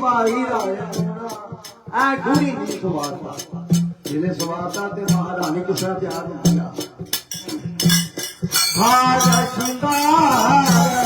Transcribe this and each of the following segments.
ਸਵਾਰੀ ਰਾਜਾ ਐ ਗੂੜੀ ਨਹੀਂ ਸਵਾਰਦਾ ਜਿਹਨੇ ਸਵਾਰਦਾ ਤੇ ਮਹਾਰਾਣੀ ਕਿਸਾ ਤਿਆਰ ਹੁੰਦੀ ਆ ਹਾਜਾ ਸ਼ਿੰਗਾਰ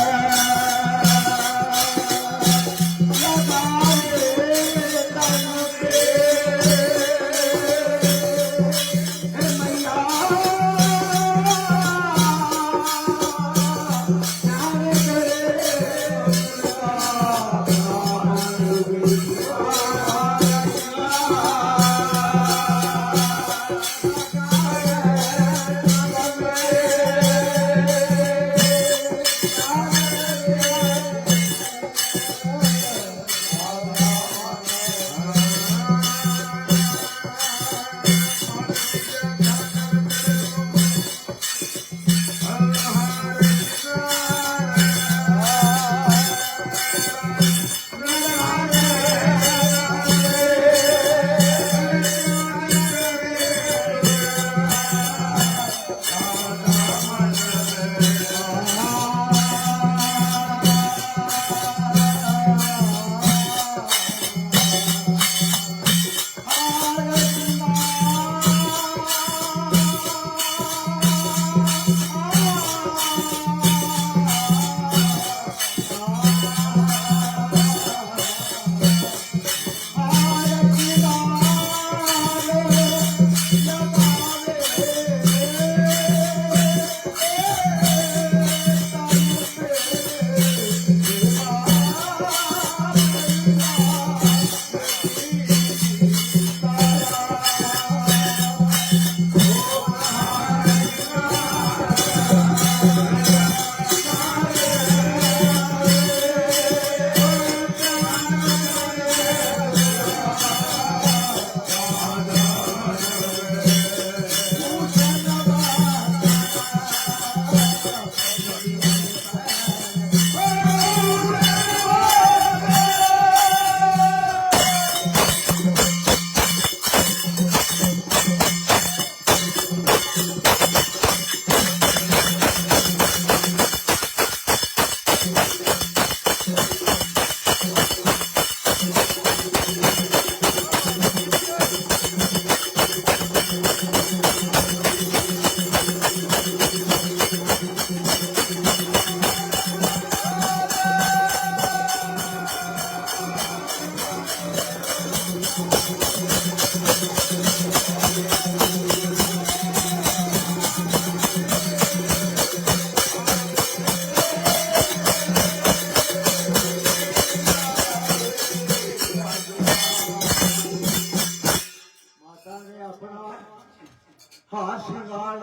हार श्रृंगार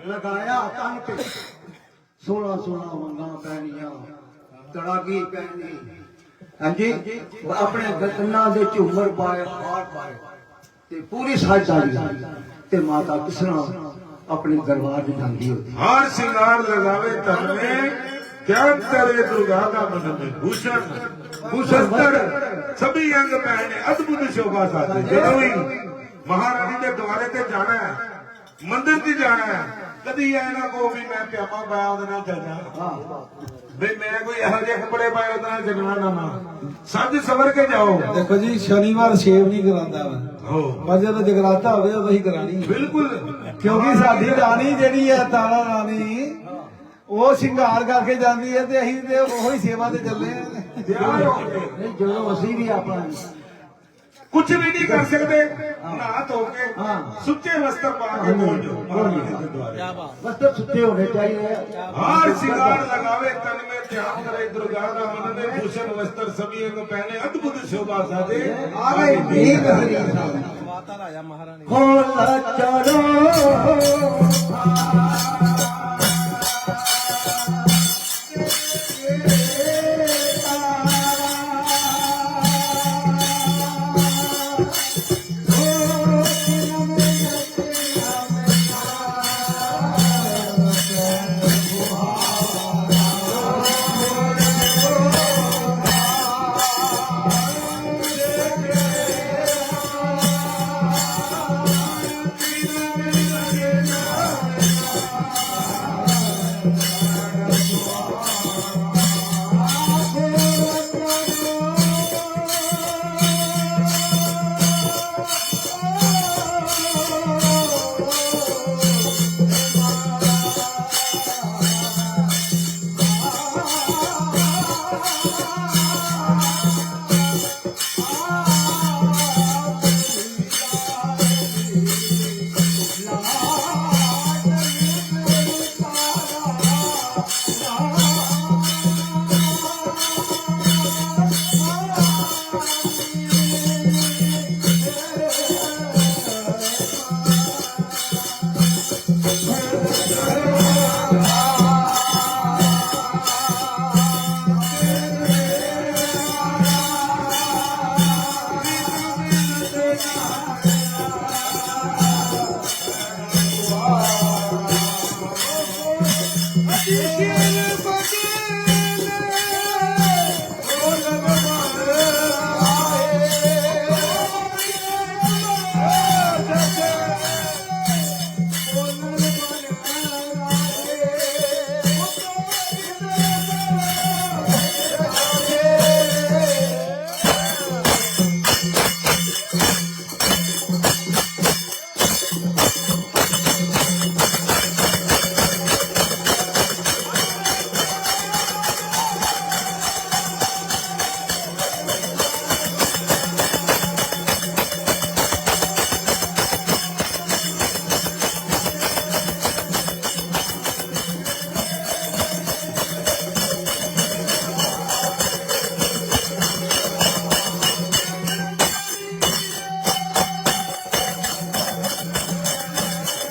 लगाया तन पे 16 वंगा पैनिया तड़ागी पैनी हाँ जी अपने गन्ना दे झूमर पाए हार पाए ते पूरी साजधारी ते माता किसना अपने दरबार में जाती होती हार श्रृंगार लगावे तन में त्याग करे दुर्गा का मन में भूषण भूषस्तर सभी अंग पहने अद्भुत शोभा साथे ਜਦੋਂ ਵੀ महारानी ਦੇ द्वारे ਤੇ ਜਾਣਾ ਹੈ ਮੰਦਿਰ ਤੇ ਜਾਣਾ ਹੈ ਕਦੀ ਐ ਨਾ ਕੋ ਵੀ ਮੈਂ ਪਿਆਮਾ ਪਾਇਆ ਉਹਦੇ ਨਾਲ ਚੱਲਣਾ ਵੀ ਮੈਂ ਕੋਈ ਇਹੋ ਜਿਹੇ ਕੱਪੜੇ ਪਾਏ ਉਹਦੇ ਨਾਲ ਚੱਲਣਾ ਨਾ ਸੱਜ ਸਵਰ ਕੇ ਜਾਓ देखो जी शनिवार शेव नहीं करांदा ਹੋ पर जो जगराता होवे उदों ही करानी ਬਿਲਕੁਲ क्योंकि साडी रानी जेहड़ी है तारा रानी वो श्रृंगार करके जाती है ते असीं ते ओही सेवा ते चले ਤਿਆਰ ਹੋ ਕੇ जो असी भी अपना कुछ भी नहीं कर सकते नहा धो के सुच्चे वस्त्र पा के बोल जाओ महारानी के द्वारे वस्त्र सुच्चे होने चाहिए हार श्रृंगार लगावे तन में ध्यान करे दुर्गा का मन में भूषण वस्त्र सभी अंग पहने अद्भुत शोभा साधे आगे दीप हरी माता राजा महारानी खोला चलो